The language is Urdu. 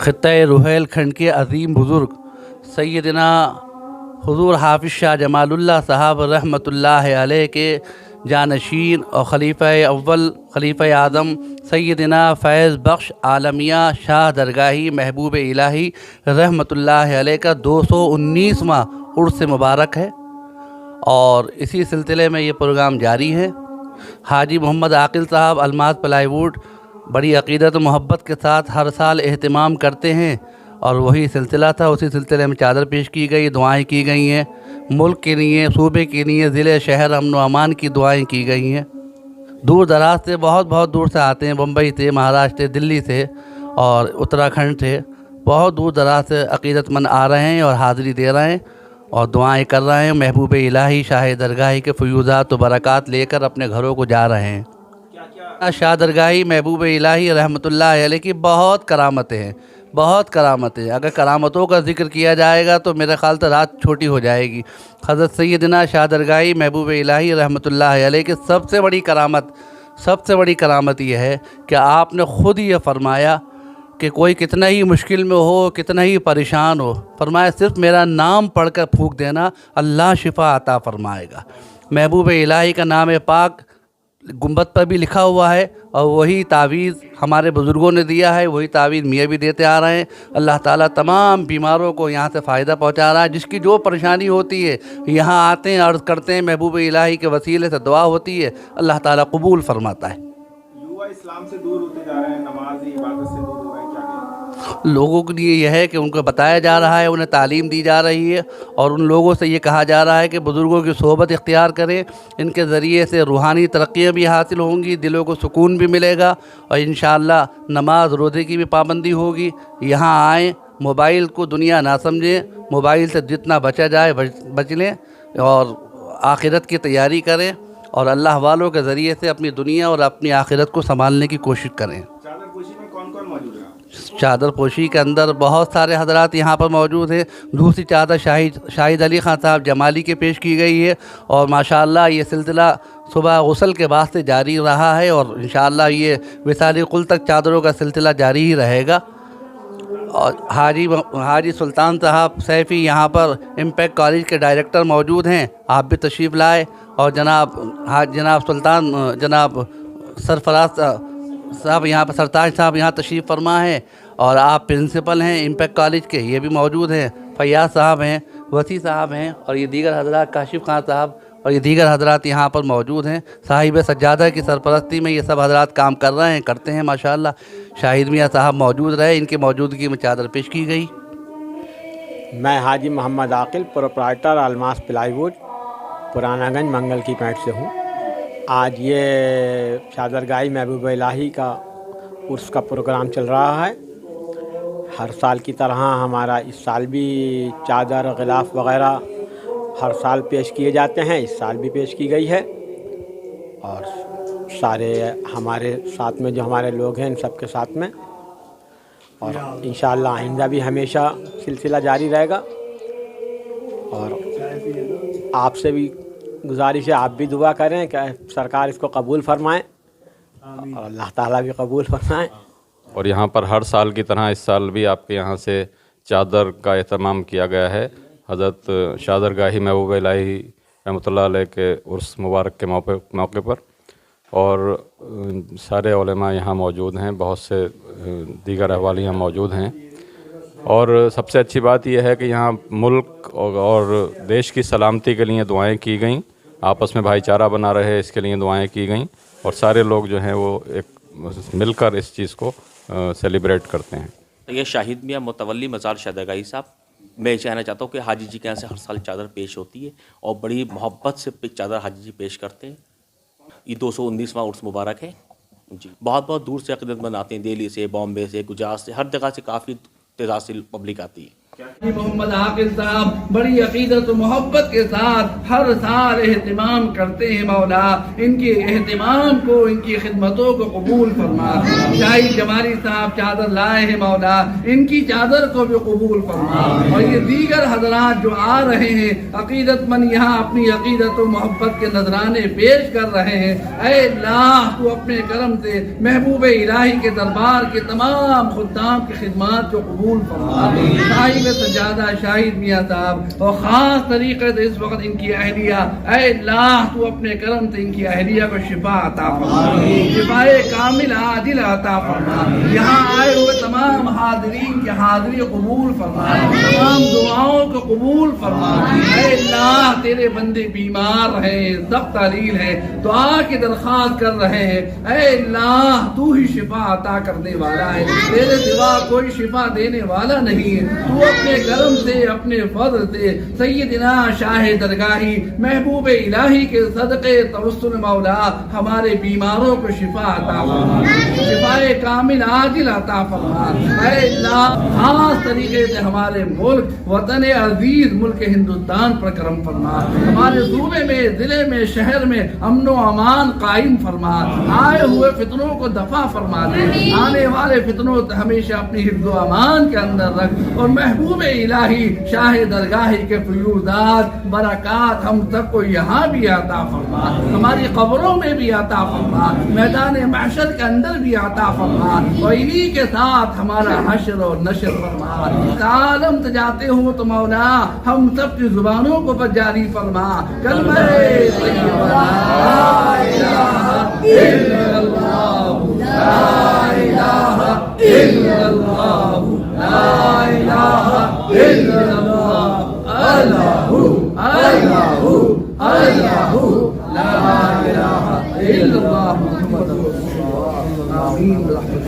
خطۂ روہیل کھنڈ کے عظیم بزرگ سیدنا حضور حافظ شاہ جمال اللہ صاحب رحمۃ اللہ علیہ کے جانشین اور خلیفہ اول خلیفہ اعظم سیدنا فیض بخش عالمیہ شاہ درگاہی محبوب الہی رحمۃ اللہ علیہ کا 219واں عرس مبارک ہے، اور اسی سلسلے میں یہ پروگرام جاری ہے۔ حاجی محمد عاقل صاحب الماس پلائی ووڈ بڑی عقیدت و محبت کے ساتھ ہر سال اہتمام کرتے ہیں، اور وہی سلسلہ تھا۔ اسی سلسلے میں چادر پیش کی گئی، دعائیں کی گئی ہیں، ملک کے لیے، صوبے کے لیے، ضلع شہر امن و امان کی دعائیں کی گئی ہیں۔ دور دراز سے، بہت دور سے آتے ہیں، بمبئی سے، مہاراشٹر سے، دلی سے اور اتراکھنڈ سے، بہت دور دراز سے عقیدت مند آ رہے ہیں اور حاضری دے رہے ہیں اور دعائیں کر رہے ہیں۔ محبوب الہی شاہ درگاہی کے فیوضات و برکات لے کر اپنے گھروں کو جا رہے ہیں۔ شاہ درگاہی محبوب الہی رحمۃ اللہ علیہ کی بہت کرامتیں ہیں، بہت کرامتیں۔ اگر کرامتوں کا ذکر کیا جائے گا تو میرے خیال سے رات چھوٹی ہو جائے گی۔ حضرت سیدنا شاہ درگاہی محبوب الہی رحمۃ اللہ علیہ کی سب سے بڑی کرامت یہ ہے کہ آپ نے خود یہ فرمایا کہ کوئی کتنا ہی مشکل میں ہو، کتنا ہی پریشان ہو، فرمایا صرف میرا نام پڑھ کر پھونک دینا، اللہ شفا عطا فرمائے گا۔ محبوب الہی کا نام پاک گنبد پر بھی لکھا ہوا ہے، اور وہی تعویذ ہمارے بزرگوں نے دیا ہے، وہی تعویذ میاں بھی دیتے آ رہے ہیں۔ اللہ تعالیٰ تمام بیماروں کو یہاں سے فائدہ پہنچا رہا ہے۔ جس کی جو پریشانی ہوتی ہے یہاں آتے ہیں، عرض کرتے ہیں، محبوب الہی کے وسیلے سے دعا ہوتی ہے، اللہ تعالیٰ قبول فرماتا ہے۔ یووا اسلام سے دور ہوتے جا رہے ہیں، نماز عبادت سے دور ہو رہے ہیں، کیا کہیں؟ لوگوں کے لیے یہ ہے کہ ان کو بتایا جا رہا ہے، انہیں تعلیم دی جا رہی ہے، اور ان لوگوں سے یہ کہا جا رہا ہے کہ بزرگوں کی صحبت اختیار کریں۔ ان کے ذریعے سے روحانی ترقیاں بھی حاصل ہوں گی، دلوں کو سکون بھی ملے گا، اور انشاءاللہ نماز روزے کی بھی پابندی ہوگی۔ یہاں آئیں، موبائل کو دنیا نہ سمجھیں، موبائل سے جتنا بچا جائے بچ لیں، اور آخرت کی تیاری کریں، اور اللہ والوں کے ذریعے سے اپنی دنیا اور اپنی آخرت کو سنبھالنے کی کوشش کریں۔ چادر پوشی میں کون کون موجود ہے؟ چادر پوشی کے اندر بہت سارے حضرات یہاں پر موجود ہیں۔ دوسری چادر شاہد علی خان صاحب جمالی کے پیش کی گئی ہے، اور ماشاءاللہ یہ سلسلہ صبح غسل کے بعد سے جاری رہا ہے، اور انشاءاللہ یہ وصال کل تک چادروں کا سلسلہ جاری ہی رہے گا۔ اور حاجی سلطان صاحب سیفی یہاں پر امپیکٹ کالج کے ڈائریکٹر موجود ہیں، آپ بھی تشریف لائے، اور جناب سرفراز صاحب یہاں پر، سرتاج صاحب یہاں تشریف فرما ہیں، اور آپ پرنسپل ہیں امپیکٹ کالج کے، یہ بھی موجود ہیں، فیاض صاحب ہیں، وسیع صاحب ہیں، اور یہ دیگر حضرات، کاشف خان صاحب اور یہ دیگر حضرات یہاں پر موجود ہیں۔ صاحب سجادہ کی سرپرستی میں یہ سب حضرات کام کر رہے ہیں، کرتے ہیں ماشاءاللہ۔ شاہد میاں صاحب موجود رہے، ان کی موجودگی میں چادر پیش کی گئی۔ میں حاجی محمد عاقل، پروپرائٹر الماس پلائی ووڈ، پرانا گنج منگل کی پینٹ سے ہوں۔ آج یہ شادرگاہی محبوب الہی کا عرس کا پروگرام چل رہا ہے۔ ہر سال کی طرح ہمارا اس سال بھی چادر، غلاف وغیرہ ہر سال پیش کیے جاتے ہیں، اس سال بھی پیش کی گئی ہے، اور سارے ہمارے ساتھ میں جو ہمارے لوگ ہیں ان سب کے ساتھ میں، اور انشاءاللہ آئندہ بھی ہمیشہ سلسلہ جاری رہے گا۔ اور آپ سے بھی گزارش ہے، آپ بھی دعا کریں کہ سرکار اس کو قبول فرمائیں، اور اللہ تعالیٰ بھی قبول فرمائیں۔ اور یہاں پر ہر سال کی طرح اس سال بھی آپ کے یہاں سے چادر کا اہتمام کیا گیا ہے، حضرت شاہ درگاہی محبوب الہی رحمۃ اللہ علیہ کے عرس مبارک کے موقع پر، اور سارے علماء یہاں موجود ہیں، بہت سے دیگر احوال یہاں موجود ہیں، اور سب سے اچھی بات یہ ہے کہ یہاں ملک اور دیش کی سلامتی کے لیے دعائیں کی گئیں، آپس میں بھائی چارہ بنا رہے اس کے لیے دعائیں کی گئیں، اور سارے لوگ جو ہیں وہ ایک مل کر اس چیز کو سیلیبریٹ کرتے ہیں۔ یہ شاہد میاں متولی مزار شاہ درگاہی صاحب، میں چاہنا چاہتا ہوں کہ حاجی جی کے یہاں سے ہر سال چادر پیش ہوتی ہے، اور بڑی محبت سے چادر حاجی جی پیش کرتے ہیں۔ یہ 219واں عرس مبارک ہے جی۔ بہت دور سے عقیدت مند آتے ہیں، دہلی سے، بامبے سے، گجرات سے، ہر جگہ سے کافی تعداد سے پبلک آتی ہے۔ محمد عاقل صاحب بڑی عقیدت و محبت کے ساتھ ہر سال اہتمام کرتے ہیں مولا، ان کے اہتمام کو، ان کی خدمتوں کو قبول فرما۔ شاہی جمالی صاحب چادر لائے ہیں مولا، ان کی چادر کو بھی قبول فرما، اور یہ دیگر حضرات جو آ رہے ہیں عقیدت مند یہاں اپنی عقیدت و محبت کے نذرانے پیش کر رہے ہیں، اے اللہ تو اپنے کرم سے محبوب الہی کے دربار کے تمام خدام کی خدمات کو قبول فرما۔ صاحب سجادہ شاہد میاں صاحب اور خاص طریقے سے اس وقت ان کی اہلیہ، اے اللہ تو اپنے کرم سے ان کی اہلیہ کو شفا عطا فرما، شفا کامل عاجل عطا فرما۔ یہاں آئے ہوئے تمام حاضرین کی حاضری قبول فرما، تمام دعاؤں کو قبول فرما۔ اے اللہ تیرے بندے بیمار ہیں، سخت علیل ہیں، دعا کی درخواست کر رہے ہیں، اے اللہ تو ہی شفا عطا کرنے والا ہے، تیرے سوا کوئی شفا دینے والا نہیں ہے۔ تو اپنے کرم سے، اپنے فضل سے سیدنا شاہ درگاہی محبوب الہی کے صدقے توسل مولا ہمارے بیماروں کو شفا عطا فرما، شفا کامل عاجل عطا فرما۔ اے اللہ خاص طریقے سے ہمارے ملک وطن عزیز ملک ہندوستان پر کرم فرما، ہمارے صوبے میں، ضلع میں، شہر میں امن و امان قائم فرما، آئے ہوئے فتنوں کو دفع فرما دے، آنے والے فتنوں سے ہمیشہ اپنی حفظ و امان کے اندر رکھ، اور محبوب الہی شاہ درگاہی کے فیوزات برکات ہم سب کو یہاں بھی عطا فرما، ہماری قبروں میں بھی عطا فرما، میدان محشر کے اندر بھی عطا فرما، اور انہی کے ساتھ ہمارا حشر اور نشر فرما۔ عالم سے جاتے ہو تو مولا ہم سب کی زبانوں کو پر جاری فرما، کلمہ طیبہ لا الہ الا اللہ، لا الہ الا اللہ، لا الہ الا اللہ، اللہ اللہ اللہ، لا الہ الا اللہ، محمد رسول اللہ، آمین برحمتک۔